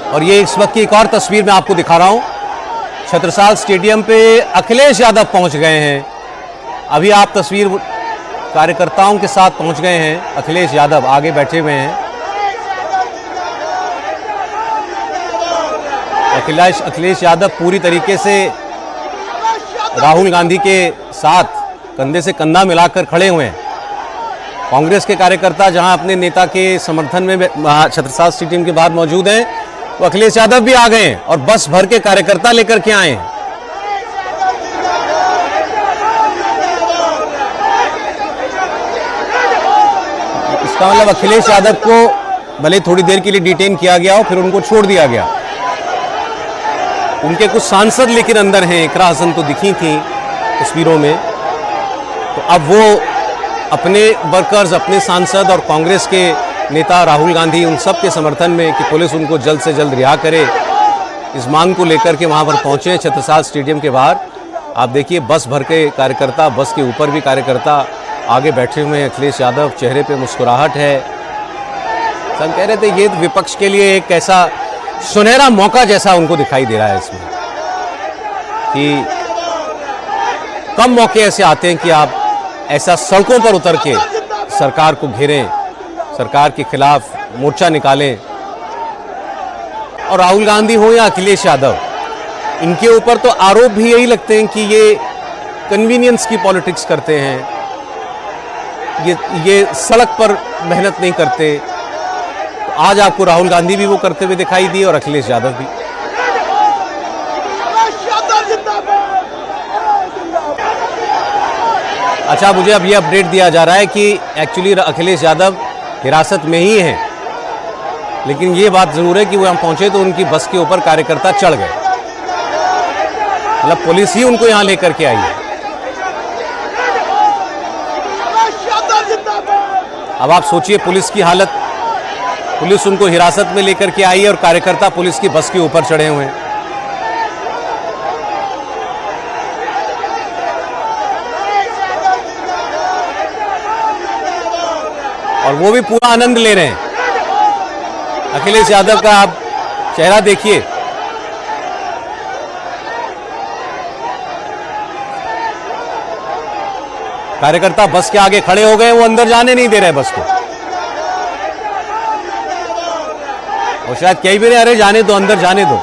और ये इस वक्त की एक और तस्वीर मैं आपको दिखा रहा हूं। छत्रसाल स्टेडियम पे अखिलेश यादव पहुंच गए हैं। अभी आप तस्वीर कार्यकर्ताओं के साथ पहुंच गए हैं। अखिलेश यादव आगे बैठे हुए हैं। अखिलेश यादव पूरी तरीके से राहुल गांधी के साथ कंधे से कंधा मिलाकर खड़े हुए हैं। कांग्रेस के कार्यकर्ता जहां अपने नेता के समर्थन में छत्रसाल स्टेडियम के बाहर मौजूद हैं, तो अखिलेश यादव भी आ गए हैं और बस भर के कार्यकर्ता लेकर के आए हैं। इसका मतलब अखिलेश यादव को भले थोड़ी देर के लिए डिटेन किया गया हो, फिर उनको छोड़ दिया गया। उनके कुछ सांसद लेकिन अंदर हैं। इकरा हसन तो दिखी थी तस्वीरों में। तो अब वो अपने वर्कर्स, अपने सांसद और कांग्रेस के नेता राहुल गांधी, उन सब के समर्थन में कि पुलिस उनको जल्द से जल्द रिहा करे, इस मांग को लेकर के वहां पर पहुंचे छत्रसाल स्टेडियम के बाहर। आप देखिए बस भर के कार्यकर्ता, बस के ऊपर भी कार्यकर्ता आगे बैठे हुए हैं। अखिलेश यादव चेहरे पे मुस्कुराहट है। हम कह रहे थे ये विपक्ष के लिए एक ऐसा सुनहरा मौका जैसा उनको दिखाई दे रहा है इसमें, कि कम मौके ऐसे आते हैं कि आप ऐसा सड़कों पर उतर के सरकार को घेरें, सरकार के खिलाफ मोर्चा निकालें। और राहुल गांधी हो या अखिलेश यादव, इनके ऊपर तो आरोप भी यही लगते हैं कि ये कन्वीनियंस की पॉलिटिक्स करते हैं, ये सड़क पर मेहनत नहीं करते। तो आज आपको राहुल गांधी भी वो करते हुए दिखाई दिए और अखिलेश यादव भी। अच्छा, मुझे अब ये अपडेट दिया जा रहा है कि एक्चुअली अखिलेश यादव हिरासत में ही हैं, लेकिन ये बात जरूर है कि वो यहाँ पहुंचे तो उनकी बस के ऊपर कार्यकर्ता चढ़ गए। मतलब पुलिस ही उनको यहाँ लेकर के आई है। अब आप सोचिए पुलिस की हालत। पुलिस उनको हिरासत में लेकर के आई है और कार्यकर्ता पुलिस की बस के ऊपर चढ़े हुए हैं। और वो भी पूरा आनंद ले रहे हैं। अखिलेश यादव का आप चेहरा देखिए। कार्यकर्ता बस के आगे खड़े हो गए, वो अंदर जाने नहीं दे रहे बस को। और शायद कई भी रहे, अरे जाने दो, अंदर जाने दो।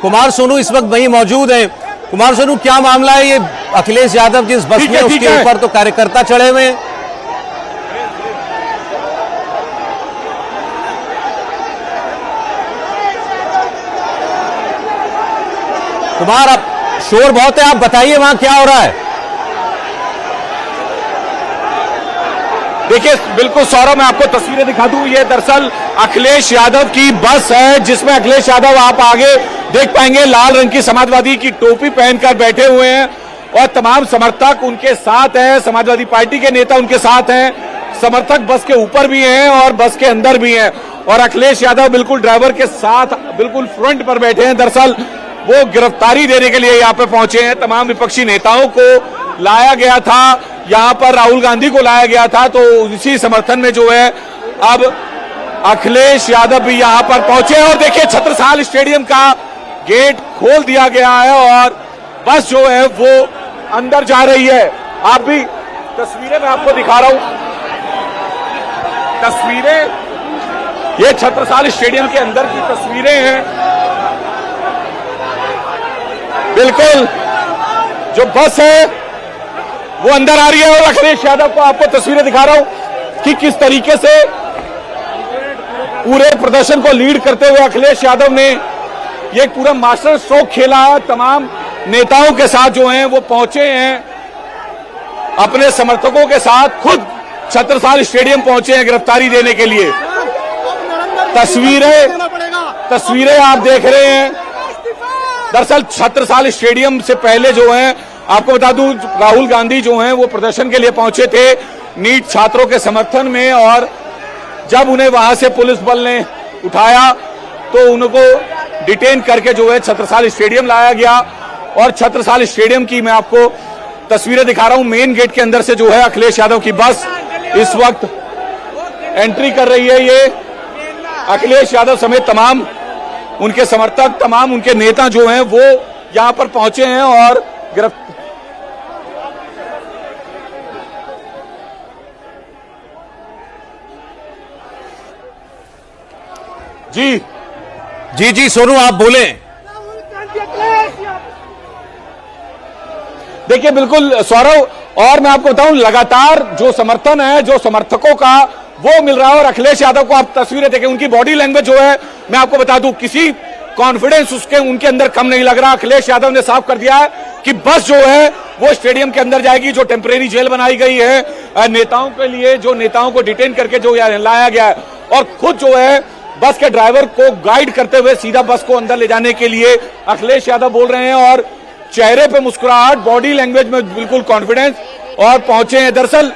कुमार सोनू इस वक्त वहीं मौजूद हैं। कुमार सोनू, क्या मामला है ये? अखिलेश यादव जिस बस में, उसके ऊपर तो कार्यकर्ता चढ़े हुए हैं। कुमार, अब शोर बहुत है, आप बताइए वहां क्या हो रहा है? देखिए, बिल्कुल सौरभ, मैं आपको तस्वीरें दिखा दूं। ये दरअसल अखिलेश यादव की बस है, जिसमें अखिलेश यादव आप आगे देख पाएंगे लाल रंग की समाजवादी की टोपी पहनकर बैठे हुए हैं और तमाम समर्थक उनके साथ हैं। समाजवादी पार्टी के नेता उनके साथ हैं। समर्थक बस के ऊपर भी हैं और बस के अंदर भी हैं। और अखिलेश यादव बिल्कुल ड्राइवर के साथ बिल्कुल फ्रंट पर बैठे हैं। दरअसल वो गिरफ्तारी देने के लिए यहाँ पे पहुंचे हैं। तमाम विपक्षी नेताओं को लाया गया था, यहाँ पर राहुल गांधी को लाया गया था, तो इसी समर्थन में जो है अब अखिलेश यादव भी यहाँ पर पहुंचे। और देखिए, छत्रसाल स्टेडियम का गेट खोल दिया गया है और बस जो है वो अंदर जा रही है। आप भी तस्वीरें मैं आपको दिखा रहा हूं। तस्वीरें ये छत्रसाल स्टेडियम के अंदर की तस्वीरें हैं। बिल्कुल जो बस है वो अंदर आ रही है और अखिलेश यादव को आपको तस्वीरें दिखा रहा हूं कि किस तरीके से पूरे प्रदर्शन को लीड करते हुए अखिलेश यादव ने ये पूरा मास्टर स्ट्रोक खेला है। तमाम नेताओं के साथ जो हैं वो पहुंचे हैं, अपने समर्थकों के साथ खुद छत्रसाल स्टेडियम पहुंचे हैं गिरफ्तारी देने के लिए। तस्वीरें आप देख रहे हैं। दरअसल छत्रसाल स्टेडियम से पहले जो है, आपको बता दूं, राहुल गांधी जो हैं वो प्रदर्शन के लिए पहुंचे थे नीट छात्रों के समर्थन में। और जब उन्हें वहां से पुलिस बल ने उठाया तो उनको डिटेन करके जो है छत्रसाल स्टेडियम लाया गया। और छत्रसाल स्टेडियम की मैं आपको तस्वीरें दिखा रहा हूं मेन गेट के अंदर से जो है अखिलेश यादव की बस इस वक्त एंट्री कर रही है। ये अखिलेश यादव समेत तमाम उनके समर्थक, तमाम उनके नेता जो हैं वो यहां पर पहुंचे हैं और जी जी जी सोनू आप बोले। देखिए बिल्कुल सौरव, और मैं आपको बताऊं लगातार जो समर्थन है, जो समर्थकों का वो मिल रहा है। और अखिलेश यादव को आप तस्वीरें देखें, उनकी बॉडी लैंग्वेज जो है, मैं आपको बता दूं किसी कॉन्फिडेंस उनके अंदर कम नहीं लग रहा। अखिलेश यादव ने साफ कर दिया है कि बस जो है वो स्टेडियम के अंदर जाएगी। जो टेम्परेरी जेल बनाई गई है नेताओं के लिए, जो नेताओं को डिटेन करके जो लाया गया है, और खुद जो है बस के ड्राइवर को गाइड करते हुए सीधा बस को अंदर ले जाने के लिए अखिलेश यादव बोल रहे हैं। और चेहरे पे मुस्कुराहट, बॉडी लैंग्वेज में बिल्कुल कॉन्फिडेंस, और पहुंचे हैं। दरअसल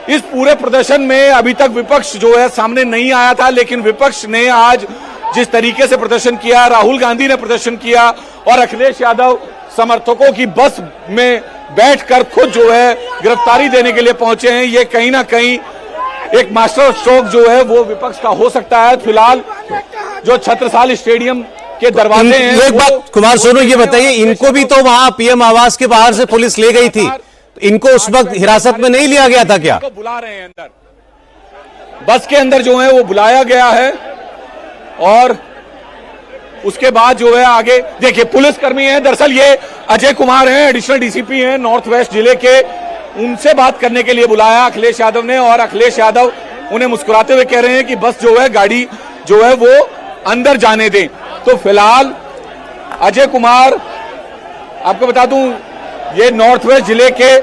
इस पूरे प्रदर्शन में अभी तक विपक्ष जो है सामने नहीं आया था, लेकिन विपक्ष ने आज जिस तरीके से प्रदर्शन किया, राहुल गांधी ने प्रदर्शन किया और अखिलेश यादव समर्थकों की बस में बैठकर खुद जो है गिरफ्तारी देने के लिए पहुंचे हैं, ये कहीं ना कहीं एक मास्टर स्ट्रोक जो है वो विपक्ष का हो सकता है। फिलहाल जो छत्रसाल स्टेडियम के दरवाजे हैं, एक बात कुमार सोनू ये बताइए, इनको भी तो वहां पीएम आवास के बाहर से पुलिस ले गई थी, तो इनको उस वक्त हिरासत में नहीं लिया गया था क्या? बुला रहे हैं अंदर, बस के अंदर जो है वो बुलाया गया है। और उसके बाद जो है आगे देखिए पुलिसकर्मी हैं, दरअसल ये अजय कुमार हैं, एडिशनल डीसीपी हैं नॉर्थ वेस्ट जिले के, उनसे बात करने के लिए बुलाया अखिलेश यादव ने। और अखिलेश यादव उन्हें मुस्कुराते हुए कह रहे हैं कि बस जो है गाड़ी जो है वो अंदर जाने दें। तो फिलहाल अजय कुमार, आपको बता दूं ये नॉर्थ वेस्ट जिले के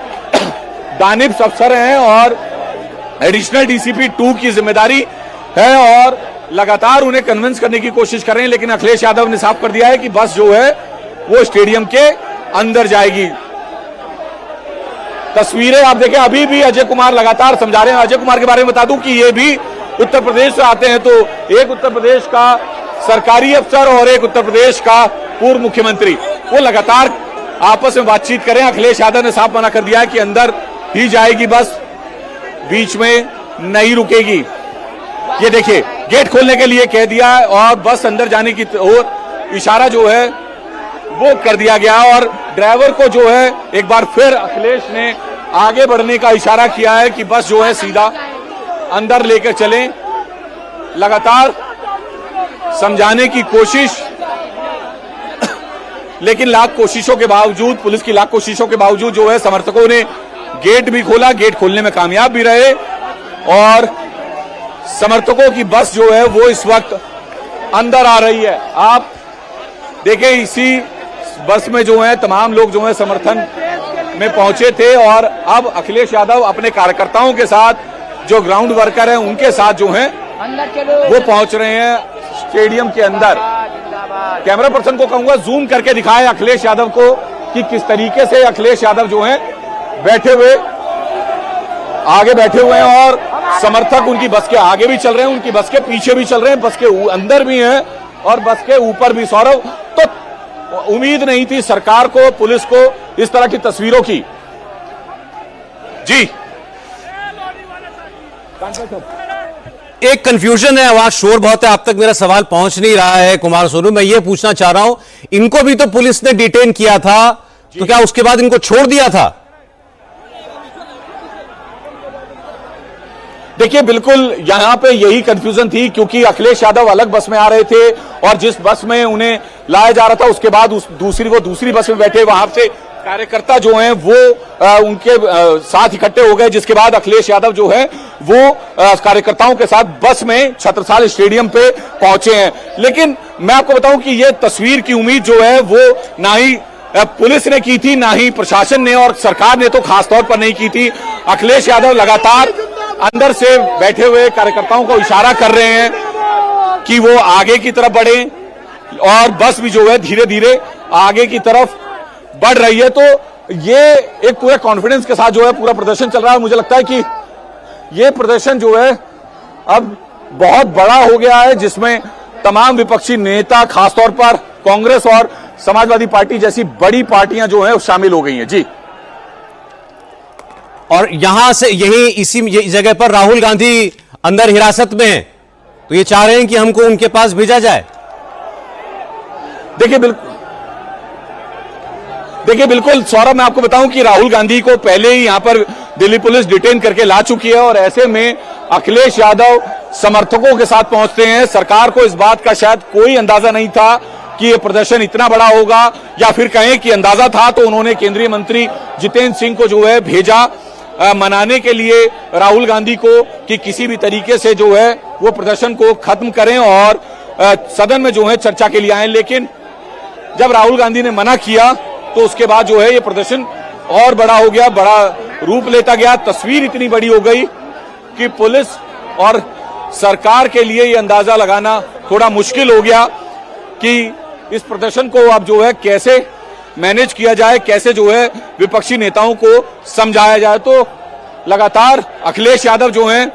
दानिब अफसर हैं और एडिशनल डीसीपी 2 की जिम्मेदारी है, और लगातार उन्हें कन्विंस करने की कोशिश कर रहे हैं। लेकिन अखिलेश यादव ने साफ कर दिया है कि बस जो है वो स्टेडियम के अंदर जाएगी। तस्वीरें आप देखें, अभी भी अजय कुमार लगातार समझा रहे हैं। अजय कुमार के बारे में बता दूं कि ये भी उत्तर प्रदेश से आते हैं, तो एक उत्तर प्रदेश का सरकारी अफसर और एक उत्तर प्रदेश का पूर्व मुख्यमंत्री, वो लगातार आपस में बातचीत करें। अखिलेश यादव ने साफ मना कर दिया है कि अंदर ही जाएगी बस, बीच में नहीं रुकेगी। ये देखिए गेट खोलने के लिए कह दिया है और बस अंदर जाने की ओर इशारा जो है वो कर दिया गया, और ड्राइवर को जो है एक बार फिर अखिलेश ने आगे बढ़ने का इशारा किया है कि बस जो है सीधा अंदर लेकर चलें। लगातार समझाने की कोशिश, लेकिन लाख कोशिशों के बावजूद, पुलिस की लाख कोशिशों के बावजूद जो है समर्थकों ने गेट भी खोला, गेट खोलने में कामयाब भी रहे, और समर्थकों की बस जो है वो इस वक्त अंदर आ रही है। आप देखें इसी बस में जो है तमाम लोग जो है समर्थन में पहुंचे थे, और अब अखिलेश यादव अपने कार्यकर्ताओं के साथ, जो ग्राउंड वर्कर हैं उनके साथ जो हैं वो पहुंच रहे हैं स्टेडियम के अंदर। कैमरा पर्सन को कहूंगा जूम करके दिखाए अखिलेश यादव को कि किस तरीके से अखिलेश यादव जो हैं बैठे हुए, आगे बैठे हुए हैं, और समर्थक उनकी बस के आगे भी चल रहे हैं, उनकी बस के पीछे भी चल रहे हैं, बस के अंदर भी हैं और बस के ऊपर भी। सौरव, तो उम्मीद नहीं थी सरकार को, पुलिस को इस तरह की तस्वीरों की। जी एक कंफ्यूजन है, आवाज शोर बहुत है, आप तक मेरा सवाल पहुंच नहीं रहा है कुमार सोनू। मैं ये पूछना चाह रहा हूं, इनको भी तो पुलिस ने डिटेन किया था, तो क्या उसके बाद इनको छोड़ दिया था? देखिए बिल्कुल यहां पे यही कंफ्यूजन थी, क्योंकि अखिलेश यादव अलग बस में आ रहे थे और जिस बस में उन्हें लाया जा रहा था उसके बाद वो दूसरी बस में बैठे, वहां से कार्यकर्ता जो हैं वो उनके साथ इकट्ठे हो गए, जिसके बाद अखिलेश यादव जो है वो कार्यकर्ताओं के साथ बस में छत्रसाल स्टेडियम पे पहुंचे हैं। लेकिन मैं आपको बताऊं कि ये तस्वीर की उम्मीद जो है वो ना ही पुलिस ने की थी, ना ही प्रशासन ने, और सरकार ने तो खासतौर पर नहीं की थी। अखिलेश यादव लगातार अंदर से बैठे हुए कार्यकर्ताओं को इशारा कर रहे हैं कि वो आगे की तरफ बढ़े, और बस भी जो है धीरे धीरे आगे की तरफ बढ़ रही है। तो ये एक पूरे कॉन्फिडेंस के साथ जो है पूरा प्रदर्शन चल रहा है। मुझे लगता है कि ये प्रदर्शन जो है अब बहुत बड़ा हो गया है, जिसमें तमाम विपक्षी नेता, खासतौर पर कांग्रेस और समाजवादी पार्टी जैसी बड़ी पार्टियां जो है शामिल हो गई हैं। जी और यहां से यही इसी जगह पर राहुल गांधी अंदर हिरासत में हैं, तो ये चाह रहे हैं कि हमको उनके पास भेजा जाए। देखिए बिल्कुल सौरभ, मैं आपको बताऊं कि राहुल गांधी को पहले ही यहां पर दिल्ली पुलिस डिटेन करके ला चुकी है और ऐसे में अखिलेश यादव समर्थकों के साथ पहुंचते हैं। सरकार को इस बात का शायद कोई अंदाजा नहीं था कि यह प्रदर्शन इतना बड़ा होगा, या फिर कहें कि अंदाजा था तो उन्होंने केंद्रीय मंत्री जितेंद्र सिंह को जो है भेजा मनाने के लिए राहुल गांधी को कि किसी भी तरीके से जो है वो प्रदर्शन को खत्म करें और सदन में जो है चर्चा के लिए आए। लेकिन जब राहुल गांधी ने मना किया तो उसके बाद जो है ये प्रदर्शन और बड़ा हो गया, बड़ा रूप लेता गया। तस्वीर इतनी बड़ी हो गई कि पुलिस और सरकार के लिए ये अंदाजा लगाना थोड़ा मुश्किल हो गया कि इस प्रदर्शन को अब जो है कैसे मैनेज किया जाए, कैसे जो है विपक्षी नेताओं को समझाया जाए। तो लगातार अखिलेश यादव जो हैं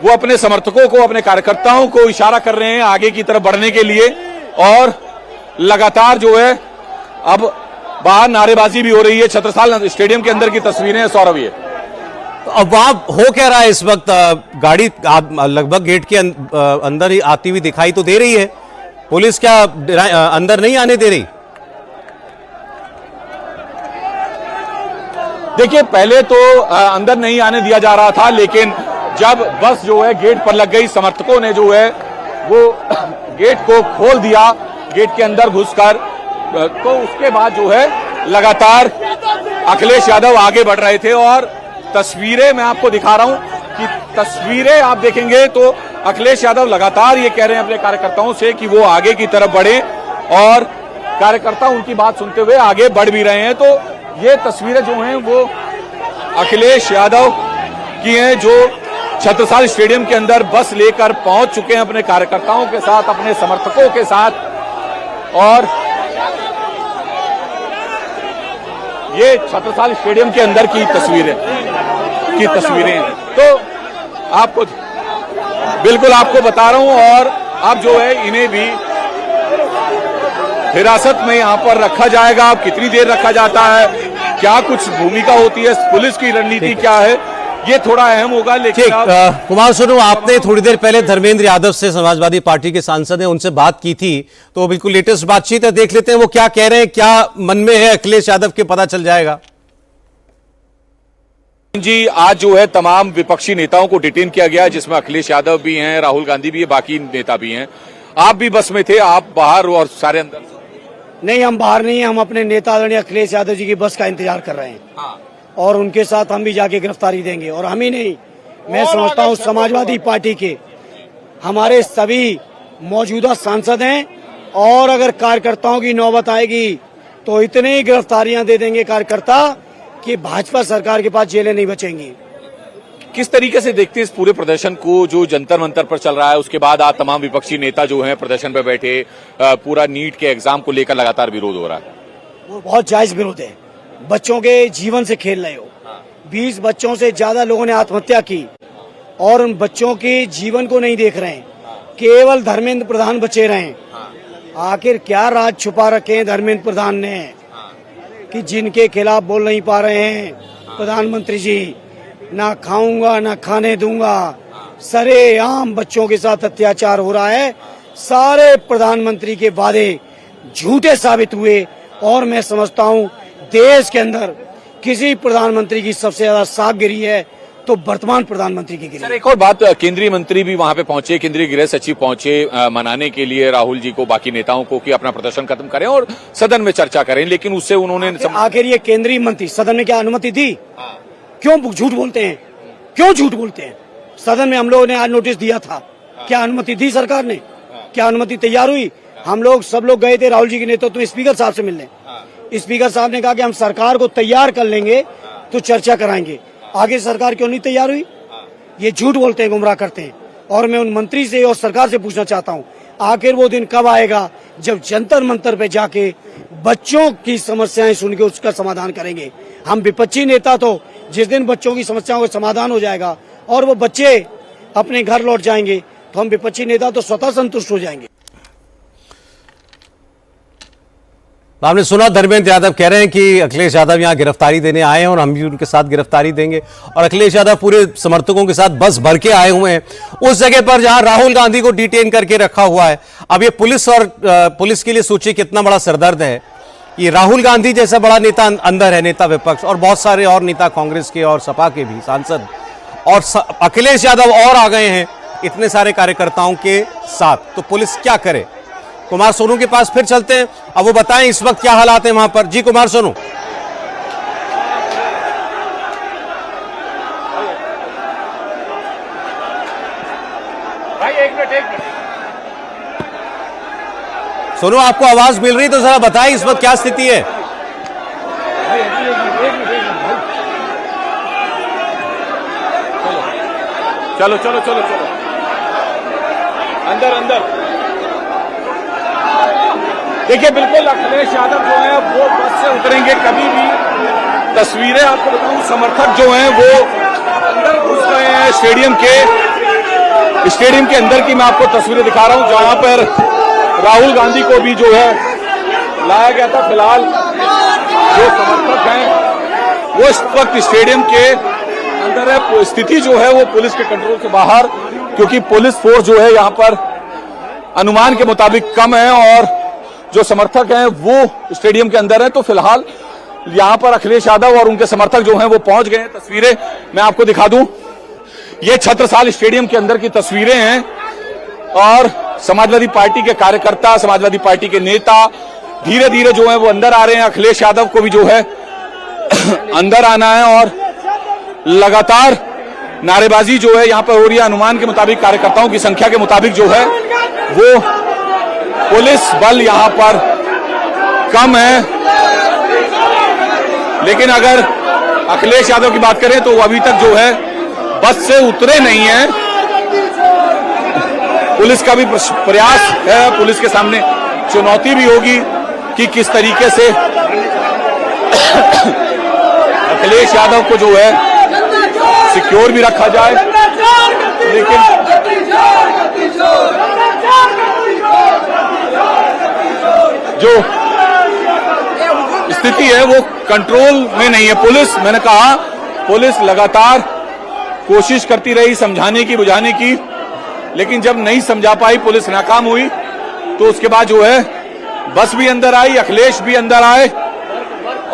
वो अपने समर्थकों को, अपने कार्यकर्ताओं को इशारा कर रहे हैं आगे की तरफ बढ़ने के लिए, और लगातार जो है अब बाहर नारेबाजी भी हो रही है। छत्रसाल स्टेडियम के अंदर की तस्वीरें हैं सौरभ। ये तो अब वहां हो क्या रहा है इस वक्त? गाड़ी लगभग गेट के अंदर ही आती हुई दिखाई तो दे रही है, पुलिस क्या अंदर नहीं आने दे रही? देखिए पहले तो अंदर नहीं आने दिया जा रहा था, लेकिन जब बस जो है गेट पर लग गई, समर्थकों ने जो है वो गेट को खोल दिया, गेट के अंदर घुसकर, तो उसके बाद जो है लगातार अखिलेश यादव आगे बढ़ रहे थे। और तस्वीरें मैं आपको दिखा रहा हूं कि तस्वीरें आप देखेंगे तो अखिलेश यादव लगातार ये कह रहे हैं अपने कार्यकर्ताओं से कि वो आगे की तरफ बढ़े, और कार्यकर्ता उनकी बात सुनते हुए आगे बढ़ भी रहे हैं। तो ये तस्वीरें जो हैं वो अखिलेश यादव की हैं, जो छत्रसाल स्टेडियम के अंदर बस लेकर पहुंच चुके हैं अपने कार्यकर्ताओं के साथ, अपने समर्थकों के साथ। और ये छत्रसाल स्टेडियम के अंदर की तस्वीरें तो आपको बिल्कुल आपको बता रहा हूं। और अब जो है इन्हें भी हिरासत में यहां पर रखा जाएगा। अब कितनी देर रखा जाता है, क्या कुछ भूमिका होती है, पुलिस की रणनीति क्या है, ये थोड़ा अहम होगा। लेकिन कुमार सोनू, आपने थोड़ी देर पहले धर्मेंद्र यादव से, समाजवादी पार्टी के सांसद हैं, उनसे बात की थी, तो बिल्कुल लेटेस्ट बातचीत है, देख लेते हैं वो क्या कह रहे हैं, क्या मन में है अखिलेश यादव के, पता चल जाएगा। जी, आज जो है तमाम विपक्षी नेताओं को डिटेन किया गया, जिसमें अखिलेश यादव भी हैं, राहुल गांधी भी है, बाकी नेता भी हैं। आप भी बस में थे, आप बाहर और सारे अंदर? नहीं, हम बाहर नहीं है, हम अपने नेता आदरणीय अखिलेश यादव जी की बस का इंतजार कर रहे हैं। हाँ। और उनके साथ हम भी जाके गिरफ्तारी देंगे। और हम ही नहीं, मैं समझता हूँ समाजवादी पार्टी के हमारे सभी मौजूदा सांसद हैं, और अगर कार्यकर्ताओं की नौबत आएगी तो इतने ही गिरफ्तारियां दे देंगे कार्यकर्ता कि भाजपा सरकार के पास जेलें नहीं बचेंगी। किस तरीके से देखते हैं इस पूरे प्रदर्शन को जो जंतर मंतर पर चल रहा है? उसके बाद आज तमाम विपक्षी नेता जो हैं प्रदर्शन पर बैठे, पूरा नीट के एग्जाम को लेकर लगातार विरोध हो रहा है। वो बहुत जायज विरोध है, बच्चों के जीवन से खेल रहे हो। 20 बच्चों से ज्यादा लोगों ने आत्महत्या की, और उन बच्चों के जीवन को नहीं देख रहे हैं, केवल धर्मेंद्र प्रधान बचे रहे हैं। आखिर क्या राज छुपा रखे हैं धर्मेंद्र प्रधान ने कि जिनके खिलाफ बोल नहीं पा रहे हैं प्रधानमंत्री जी? ना खाऊंगा ना खाने दूंगा, सरेआम बच्चों के साथ अत्याचार हो रहा है। सारे प्रधानमंत्री के वादे झूठे साबित हुए, और मैं समझता हूं देश के अंदर किसी प्रधानमंत्री की सबसे ज्यादा साख गिरी है तो वर्तमान प्रधानमंत्री की गिरी। सर, एक और बात, केंद्रीय मंत्री भी वहां पे पहुंचे, केंद्रीय गृह सचिव पहुंचे मनाने के लिए राहुल जी को, बाकी नेताओं को कि अपना प्रदर्शन खत्म करें और सदन में चर्चा करें, लेकिन उससे उन्होंने आखिर ये केंद्रीय मंत्री सदन में क्या अनुमति दी? क्यों झूठ बोलते हैं, क्यों झूठ बोलते हैं? सदन में हम लोगों ने आज नोटिस दिया था, क्या अनुमति दी सरकार ने? क्या अनुमति तैयार हुई? हम लोग सब लोग गए थे राहुल जी के नेतृत्व में स्पीकर साहब से मिलने। स्पीकर साहब ने कहा कि हम सरकार को तैयार कर लेंगे तो चर्चा कराएंगे। आगे सरकार क्यों नहीं तैयार हुई? ये झूठ बोलते हैं, गुमराह करते हैं। और मैं उन मंत्री से और सरकार से पूछना चाहता हूं, आखिर वो दिन कब आएगा जब जंतर मंतर पे जाके बच्चों की समस्याएं सुन के उसका समाधान करेंगे? हम विपक्षी नेता तो जिस दिन बच्चों की समस्याओं का समाधान हो जाएगा और वो बच्चे अपने घर लौट जाएंगे, तो हम विपक्षी नेता तो स्वतः संतुष्ट हो जाएंगे। तो आपने सुना धर्मेंद्र यादव कह रहे हैं कि अखिलेश यादव यहाँ गिरफ्तारी देने आए हैं और हम भी उनके साथ गिरफ्तारी देंगे, और अखिलेश यादव पूरे समर्थकों के साथ बस भर के आए हुए हैं उस जगह पर जहां राहुल गांधी को डिटेन करके रखा हुआ है। अब ये पुलिस के लिए सोचिए कितना बड़ा सरदर्द है। ये राहुल गांधी जैसा बड़ा नेता अंदर है, नेता विपक्ष, और बहुत सारे और नेता कांग्रेस के और सपा के भी सांसद, और अखिलेश यादव और आ गए हैं इतने सारे कार्यकर्ताओं के साथ। तो पुलिस क्या करे? कुमार सोनू के पास फिर चलते हैं, अब वो बताएं इस वक्त क्या हालात हैं वहां पर। जी कुमार सोनू। भाई एक मिनट। सोनू आपको आवाज मिल रही तो जरा बताएं इस वक्त क्या स्थिति है? चलो चलो चलो चलो अंदर। देखिए बिल्कुल अखिलेश यादव जो है वो बस से उतरेंगे कभी भी। तस्वीरें आपको बताऊं, समर्थक जो हैं वो अंदर घुस गए हैं स्टेडियम के अंदर की मैं आपको तस्वीरें दिखा रहा हूं, जहां पर राहुल गांधी को भी जो है लाया गया था। फिलहाल जो समर्थक हैं वो इस वक्त स्टेडियम के अंदर है। स्थिति जो है वो पुलिस के कंट्रोल से बाहर, क्योंकि पुलिस फोर्स जो है यहां पर अनुमान के मुताबिक कम है और जो समर्थक हैं वो स्टेडियम के अंदर है। तो फिलहाल यहां पर अखिलेश यादव और उनके समर्थक जो हैं वो पहुंच गए हैं। तस्वीरें मैं आपको दिखा दूं, ये छत्रसाल स्टेडियम के अंदर की तस्वीरें हैं और समाजवादी पार्टी के कार्यकर्ता, समाजवादी पार्टी के नेता धीरे धीरे जो है वो अंदर आ रहे हैं। अखिलेश यादव को भी जो है अंदर आना है और लगातार नारेबाजी जो है यहां पर हो रही है। अनुमान के मुताबिक कार्यकर्ताओं की संख्या के मुताबिक जो है वो पुलिस बल यहां पर कम है, लेकिन अगर अखिलेश यादव की बात करें तो वो अभी तक जो है बस से उतरे नहीं है। पुलिस का भी प्रयास है, पुलिस के सामने चुनौती भी होगी कि किस तरीके से अखिलेश यादव को जो है सिक्योर भी रखा जाए, लेकिन जो स्थिति है वो कंट्रोल में नहीं है। पुलिस, मैंने कहा पुलिस लगातार कोशिश करती रही समझाने की, बुझाने की, लेकिन जब नहीं समझा पाई, पुलिस नाकाम हुई, तो उसके बाद जो है बस भी अंदर आई, अखिलेश भी अंदर आए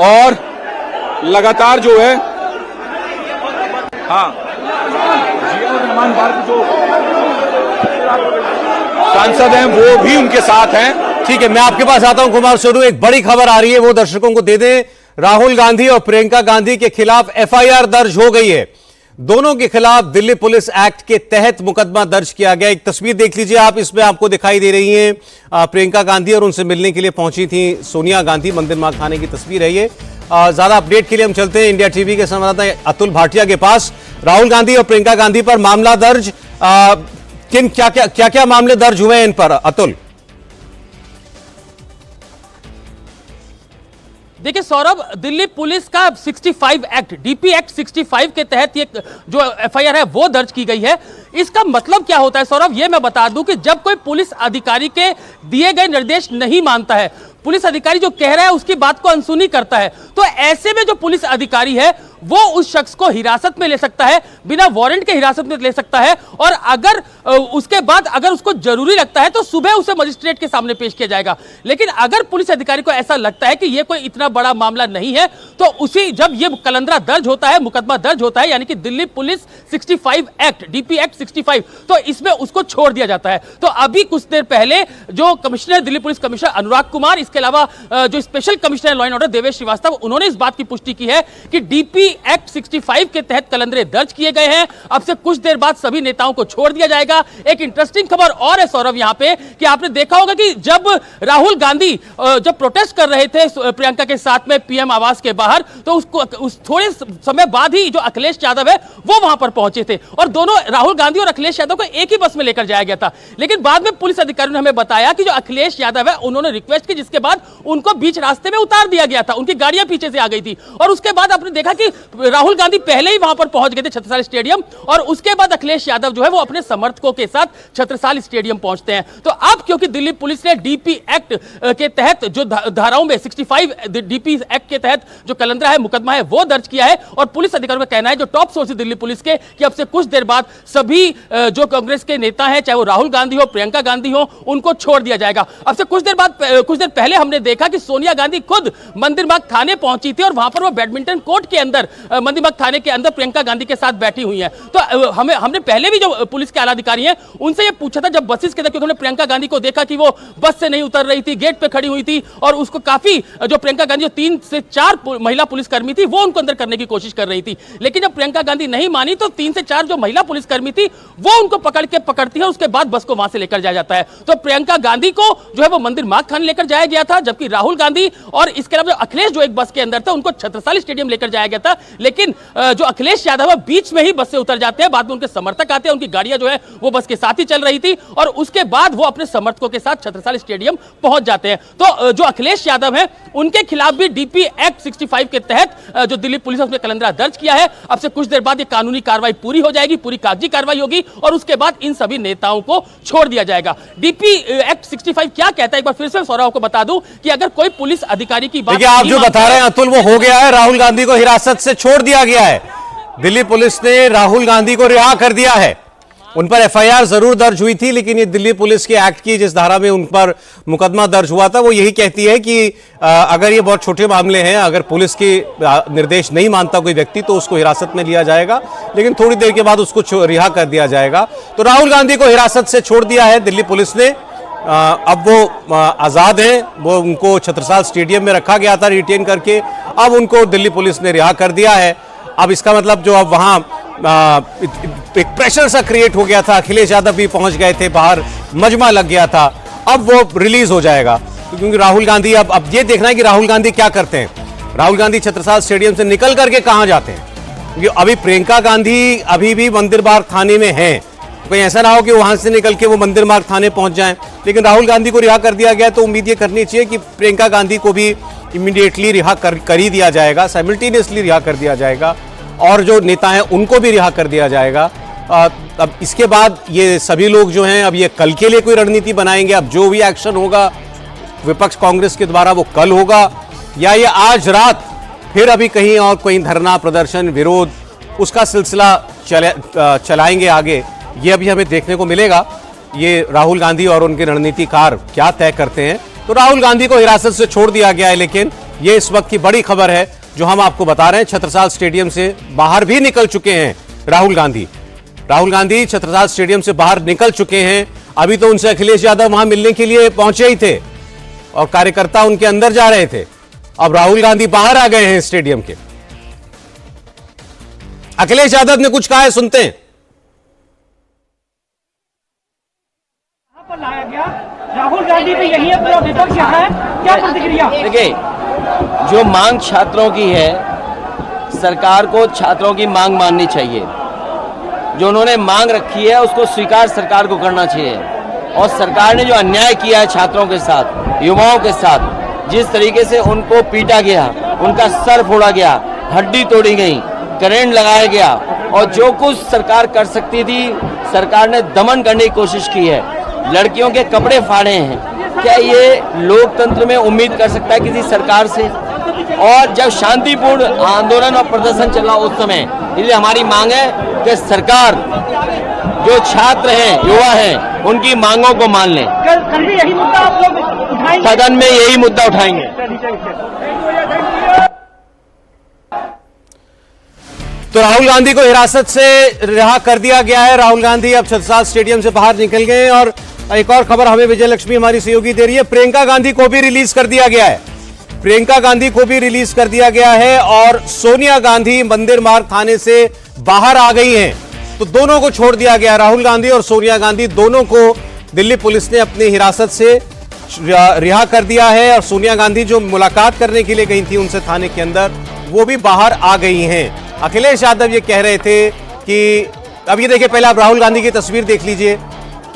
और लगातार जो है रहमान पार्क जो सांसद हैं वो भी उनके साथ हैं। ठीक है, मैं आपके पास आता हूं कुमार सोनू। एक बड़ी खबर आ रही है, वो दर्शकों को दे दें। राहुल गांधी और प्रियंका गांधी के खिलाफ एफआईआर दर्ज हो गई है। दोनों के खिलाफ दिल्ली पुलिस एक्ट के तहत मुकदमा दर्ज किया गया। एक तस्वीर देख लीजिए आप, इसमें आपको दिखाई दे रही है प्रियंका गांधी और उनसे मिलने के लिए पहुंची थी सोनिया गांधी। मंदिर मार्ग थाने की तस्वीर है ये। ज्यादा अपडेट के लिए हम चलते हैं इंडिया टीवी के संवाददाता अतुल भाटिया के पास। राहुल गांधी और प्रियंका गांधी पर मामला दर्ज, क्या क्या मामले दर्ज हुए हैं इन पर अतुल? देखिए सौरभ, दिल्ली पुलिस का 65 एक्ट, डीपी एक्ट 65 के तहत ये जो एफआईआर है वो दर्ज की गई है। इसका मतलब क्या होता है सौरभ, ये मैं बता दूं कि जब कोई पुलिस अधिकारी के दिए गए निर्देश नहीं मानता है, पुलिस अधिकारी जो कह रहा है उसकी बात को अनसुनी करता है, तो ऐसे में जो पुलिस अधिकारी है वो उस शख्स को हिरासत में ले सकता है, बिना वारंट के हिरासत में ले सकता है, और अगर उसके बाद अगर उसको जरूरी लगता है तो सुबह उसे मजिस्ट्रेट के सामने पेश किया जाएगा। लेकिन अगर पुलिस अधिकारी को ऐसा लगता है कि यह कोई इतना बड़ा मामला नहीं है, तो उसी जब यह कलंदरा दर्ज होता है, मुकदमा दर्ज होता है, यानी कि Delhi police 65 act, DP act 65, तो इसमें उसको छोड़ दिया जाता है। तो अभी कुछ देर पहले जो commissioner, Delhi police commissioner Anurag Kumar, इसके अलावा जो special commissioner law and order Devesh Shrivastava, उन्होंने इस बात की पुष्टि की है कि डीपी एक्ट 65 के तहत कलंदरे दर्ज किए गए हैं। अब से कुछ देर बाद सभी नेताओं को छोड़ दिया जाएगा। एक इंटरेस्टिंग खबर और है सौरभ यहां पे कि आपने देखा होगा कि जब राहुल गांधी जब प्रोटेस्ट कर रहे थे प्रियंका के साथ में पीएम आवास के बाहर, तो उसको उस थोड़े समय बाद ही जो अखिलेश यादव है वो वहां पर पहुंचे थे और दोनों राहुल गांधी और अखिलेश यादव को एक ही बस में लेकर जाया गया था। लेकिन बाद में पुलिस अधिकारियों ने हमें बताया कि जो अखिलेश यादव है उन्होंने रिक्वेस्ट की, जिसके बाद उनको बीच रास्ते में उतार दिया गया था, उनकी गाड़ियां पीछे से आ गई थी। और उसके बाद आपने देखा कि राहुल गांधी पहले ही वहां पर पहुंच गए थे छत्रसाल स्टेडियम, और उसके बाद अखिलेश यादव जो है वो अपने समर्थकों के साथ छत्रसाल स्टेडियम पहुंचते हैं। तो अब क्योंकि दिल्ली पुलिस ने डीपी एक्ट के तहत जो धाराओं में 65 डीपी एक्ट के तहत जो कलंदरा है, मुकदमा है, वो दर्ज किया है। और पुलिस अधिकारियों का कहना है, जो टॉप सोर्स दिल्ली पुलिस के, कि अब से कुछ देर बाद सभी जो कांग्रेस के नेता हैं, चाहे वो राहुल गांधी हो, प्रियंका गांधी हो, उनको छोड़ दिया जाएगा। अब से कुछ देर पहले हमने देखा कि सोनिया गांधी खुद मंदिर बाग थाने पहुंची थी और वहां पर वो बैडमिंटन कोर्ट के अंदर, मंदिर बाग थाने के अंदर प्रियंका गांधी के साथ बैठी हुई हैं। तो हमने पहले भी जो पुलिस के आला अधिकारी हैं उनसे ये पूछा था जब बसेस के अंदर, क्योंकि हमने प्रियंका गांधी को देखा कि वो बस से नहीं उतर रही थी, गेट पे खड़ी हुई थी, और उसको काफी जो प्रियंका गांधी जो 3 से 4 महिला पुलिसकर्मी थी वो उनको अंदर करने की कोशिश कर रही थी। लेकिन जब प्रियंका गांधी नहीं मानी तो 3 से 4 जो महिला पुलिसकर्मी थी वो उनको पकड़ती है, उसके बाद बस को वहां से लेकर जाया जाता है। तो प्रियंका गांधी को जो है वो मंदिर मार्ग थाने लेकर जाया गया था, जबकि राहुल गांधी और इसके अलावा अखिलेश जो एक बस के अंदर था उनको छत्रसाल स्टेडियम लेकर जाया गया था। लेकिन जो अखिलेश यादव है बीच में ही बस से उतर जाते हैं, बाद में उनके समर्थक आते हैं, उनकी गाड़ियां जो है वो बस के साथ ही चल रही थी, और उसके बाद वो अपने समर्थकों के साथ छत्रसाल स्टेडियम पहुंच जाते हैं। तो जो अखिलेश यादव है उनके खिलाफ भी डीपी एक्ट 65 के तहत जो दिल्ली पुलिस ने उसमें कलंदरा दर्ज किया है। अब से कुछ देर बाद ये कानूनी कार्रवाई पूरी हो जाएगी, पूरी कागजी कार्रवाई होगी, और उसके बाद इन सभी नेताओं को छोड़ दिया जाएगा। डीपी एक्ट 65 क्या कहता है, एक बार फिर से सौरभ को बता दूं कि अगर कोई पुलिस अधिकारी की बात, आप जो बता रहे हैं अतुल, वो हो गया है। राहुल गांधी को हिरासत से छोड़ दिया गया है। दिल्ली पुलिस ने राहुल गांधी को रिहा कर दिया है। उन पर एफआईआर जरूर दर्ज हुई थी, लेकिन ये दिल्ली पुलिस के एक्ट की जिस धारा में उन पर मुकदमा दर्ज हुआ था वो यही कहती है कि अगर ये बहुत छोटे मामले हैं, अगर पुलिस के निर्देश नहीं मानता कोई व्यक्ति तो उसको हिरासत में लिया जाएगा, लेकिन थोड़ी देर के बाद उसको रिहा कर दिया जाएगा। तो राहुल गांधी को हिरासत से छोड़ दिया है दिल्ली पुलिस ने। अब वो आजाद हैं, वो उनको छत्रसाल स्टेडियम में रखा गया था रिटेन करके, अब उनको दिल्ली पुलिस ने रिहा कर दिया है। अब इसका मतलब जो अब वहां एक प्रेशर सा क्रिएट हो गया था, अखिलेश यादव भी पहुंच गए थे बाहर, मजमा लग गया था, अब वो रिलीज हो जाएगा। क्योंकि राहुल गांधी अब ये देखना है कि राहुल गांधी क्या करते हैं। राहुल गांधी छत्रसाल स्टेडियम से निकल करके कहां जाते हैं, क्योंकि अभी प्रियंका गांधी अभी भी मंदिर मार्ग थाने में हैं। कहीं ऐसा ना हो कि वहां से निकल के वो मंदिर मार्ग थाने पहुंच जाएं। लेकिन राहुल गांधी को रिहा कर दिया गया, तो उम्मीद ये करनी चाहिए कि प्रियंका गांधी को भी इमीडिएटली रिहा कर ही दिया जाएगा, साइमल्टेनियसली रिहा कर दिया जाएगा, और जो नेता हैं उनको भी रिहा कर दिया जाएगा। अब इसके बाद ये सभी लोग जो हैं अब ये कल के लिए कोई रणनीति बनाएंगे। अब जो भी एक्शन होगा विपक्ष कांग्रेस के द्वारा वो कल होगा, या ये आज रात फिर अभी कहीं और कोई धरना प्रदर्शन विरोध उसका सिलसिला चलाएंगे आगे, ये अभी हमें देखने को मिलेगा। ये राहुल गांधी और उनके रणनीतिकार क्या तय करते हैं। तो राहुल गांधी को हिरासत से छोड़ दिया गया है, लेकिन ये इस वक्त की बड़ी खबर है जो हम आपको बता रहे हैं। छत्रसाल स्टेडियम से बाहर भी निकल चुके हैं राहुल गांधी। राहुल गांधी छत्रसाल स्टेडियम से बाहर निकल चुके हैं। अभी तो उनसे अखिलेश यादव वहां मिलने के लिए पहुंचे ही थे और कार्यकर्ता उनके अंदर जा रहे थे। अब राहुल गांधी बाहर आ गए हैं स्टेडियम के। अखिलेश यादव ने कुछ कहा है, सुनते हैं। लाया गया राहुल गांधी भी यही है, पूरा विपक्ष यहाँ है, क्या प्रतिक्रिया? देखिए, जो मांग छात्रों की है, सरकार को छात्रों की मांग माननी चाहिए। जो उन्होंने मांग रखी है उसको स्वीकार सरकार को करना चाहिए। और सरकार ने जो अन्याय किया है छात्रों के साथ, युवाओं के साथ, जिस तरीके से उनको पीटा गया, उनका सर फोड़ा गया, हड्डी तोड़ी गई, करंट लगाया गया, और जो कुछ सरकार कर सकती थी सरकार ने दमन करने की कोशिश की है। लड़कियों के कपड़े फाड़े हैं। क्या ये लोकतंत्र में उम्मीद कर सकता है किसी सरकार से? और जब शांतिपूर्ण आंदोलन और प्रदर्शन चला उस समय, इसलिए हमारी मांग है कि सरकार जो छात्र हैं, युवा हैं, उनकी मांगों को मान लें। कल भी यही मुद्दा आप लोग उठाएंगे? सदन में यही मुद्दा उठाएंगे। तो राहुल गांधी को हिरासत से रिहा कर दिया गया है। राहुल गांधी अब छत्रसाल स्टेडियम से बाहर निकल गए। और एक और खबर हमें विजय लक्ष्मी हमारी सहयोगी दे रही है, प्रियंका गांधी को भी रिलीज कर दिया गया है। प्रियंका गांधी को भी रिलीज कर दिया गया है और सोनिया गांधी मंदिर मार्ग थाने से बाहर आ गई हैं। तो दोनों को छोड़ दिया गया। राहुल गांधी और सोनिया गांधी दोनों को दिल्ली पुलिस ने अपनी हिरासत से रिहा कर दिया है। और सोनिया गांधी जो मुलाकात करने के लिए गई थी उनसे थाने के अंदर, वो भी बाहर आ गई हैं। अखिलेश यादव ये कह रहे थे कि अब ये देखिए, पहले आप राहुल गांधी की तस्वीर देख लीजिए।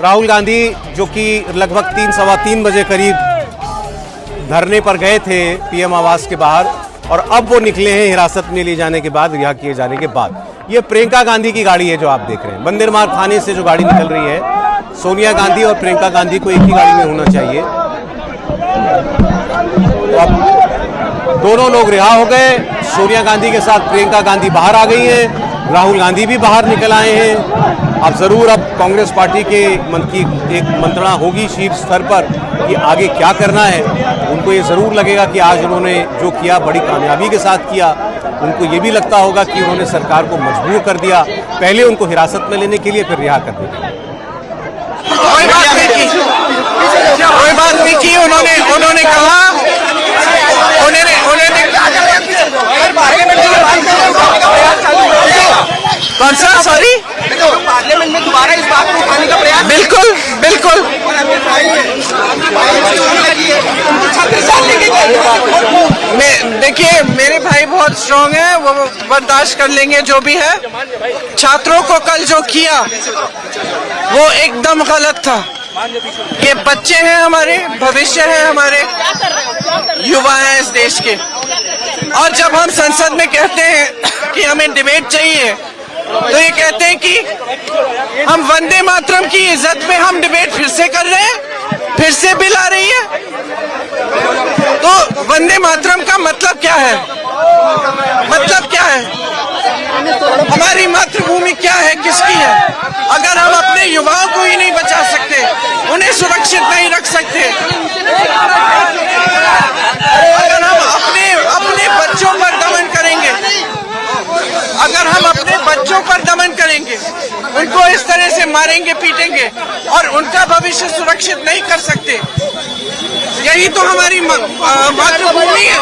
राहुल गांधी जो कि लगभग 3 सवा 3 बजे करीब धरने पर गए थे पीएम आवास के बाहर, और अब वो निकले हैं हिरासत में लिए जाने के बाद, रिहा किए जाने के बाद। ये प्रियंका गांधी की गाड़ी है जो आप देख रहे हैं। बंदर मार्ग थाने से जो गाड़ी निकल रही है, सोनिया गांधी और प्रियंका गांधी को एक ही गाड़ी में होना चाहिए। तो अब दोनों लोग रिहा हो गए। सोनिया गांधी के साथ प्रियंका गांधी बाहर आ गई हैं, राहुल गांधी भी बाहर निकल आए हैं। अब जरूर अब कांग्रेस पार्टी के मन की एक मंत्रणा होगी शीर्ष स्तर पर कि आगे क्या करना है। उनको ये जरूर लगेगा कि आज उन्होंने जो किया बड़ी कामयाबी के साथ किया। उनको ये भी लगता होगा कि उन्होंने सरकार को मजबूर कर दिया, पहले उनको हिरासत में लेने के लिए, फिर रिहा कर दिया। कोई बात नहीं की उन्होंने कहा कौन सा, सॉरी, पार्लियामेंट में दोबारा इस बात को उठाने का प्रयास। बिल्कुल बिल्कुल। देखिए मेरे भाई बहुत स्ट्रांग है, वो बर्दाश्त कर लेंगे जो भी है। छात्रों को कल जो किया वो एकदम गलत था। ये बच्चे हैं, हमारे भविष्य है, हमारे युवा हैं इस देश के। और जब हम संसद में कहते हैं कि हमें डिबेट चाहिए, तो ये कहते हैं कि हम वंदे मातरम की इज्जत में हम डिबेट फिर से कर रहे हैं, फिर से बिल आ रही है। तो वंदे मातरम का मतलब क्या है? मतलब क्या है? हमारी मातृभूमि क्या है, किसकी है? अगर हम अपने युवाओं को ही नहीं बचा सकते, उन्हें सुरक्षित नहीं रख सकते, अगर हम अपने बच्चों पर दमन करेंगे, अगर हम अपने बच्चों पर दमन करेंगे, उनको इस तरह से मारेंगे पीटेंगे और उनका भविष्य सुरक्षित नहीं कर सकते, यही तो हमारी मातृभूमि है,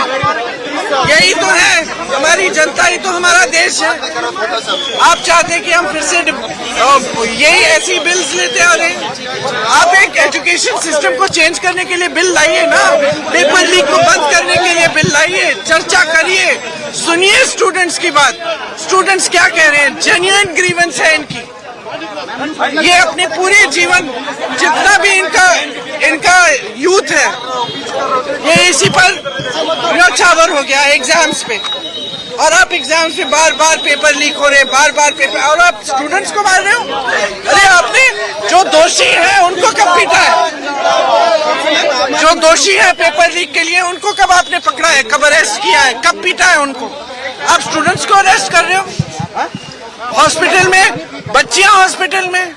यही तो है हमारी जनता, ही तो हमारा देश है। आप चाहते हैं कि हम फिर से यही ऐसी बिल्स लेते आ रहे हैं? आप एक एजुकेशन सिस्टम को चेंज करने के लिए बिल लाइए ना, पेपर लीक को बंद करने के लिए बिल लाइए, चर्चा करिए, सुनिए स्टूडेंट्स की बात। स्टूडेंट्स क्या कह रहे हैं? जेन्युइन ग्रीवेंस है इनकी। ये अपने पूरे जीवन जितना भी इनका यूथ है, ये इसी पर न्यौछावर हो गया एग्जाम्स पे। और आप एग्जाम्स में बार बार पेपर लीक हो रहे, बार बार पेपर, और आप स्टूडेंट्स को मार रहे हो। अरे आपने जो दोषी है उनको कब पीटा है? जो दोषी है पेपर लीक के लिए उनको कब आपने पकड़ा है, कब अरेस्ट किया है, कब पीटा है उनको? आप स्टूडेंट्स को अरेस्ट कर रहे हो हॉस्पिटल में, बच्चियां हॉस्पिटल में।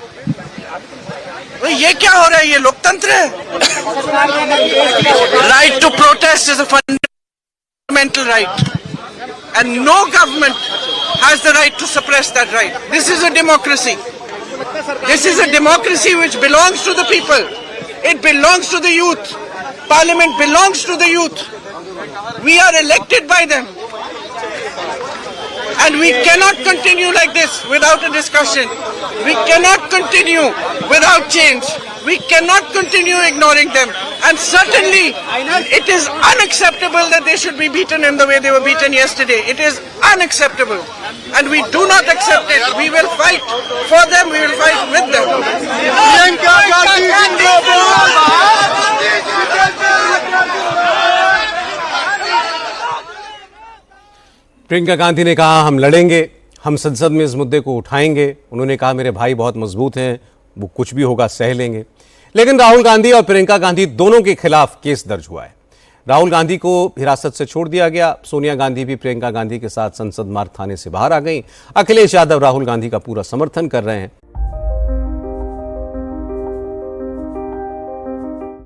ये क्या हो रहा है? ये लोकतंत्र है? Right to protest is a fundamental right and no government has the right to suppress that right. This is a democracy. This is a democracy which belongs to the people. It belongs to the youth. Parliament belongs to the youth. We are elected by them. And we cannot continue like this without a discussion. We cannot continue without change. We cannot continue ignoring them. And certainly, it is unacceptable that they should be beaten in the way they were beaten yesterday. It is unacceptable. And we do not accept it. We will fight for them. We will fight with them. Priyanka Gandhi ने कहा हम लड़ेंगे, हम संसद में इस मुद्दे को उठाएंगे। उन्होंने कहा मेरे भाई बहुत मजबूत हैं, वो कुछ भी होगा सह लेंगे। लेकिन राहुल गांधी और प्रियंका गांधी दोनों के खिलाफ केस दर्ज हुआ है। राहुल गांधी को हिरासत से छोड़ दिया गया। सोनिया गांधी भी प्रियंका गांधी के साथ संसद मार्ग थाने से बाहर आ गई। अखिलेश यादव राहुल गांधी का पूरा समर्थन कर रहे हैं।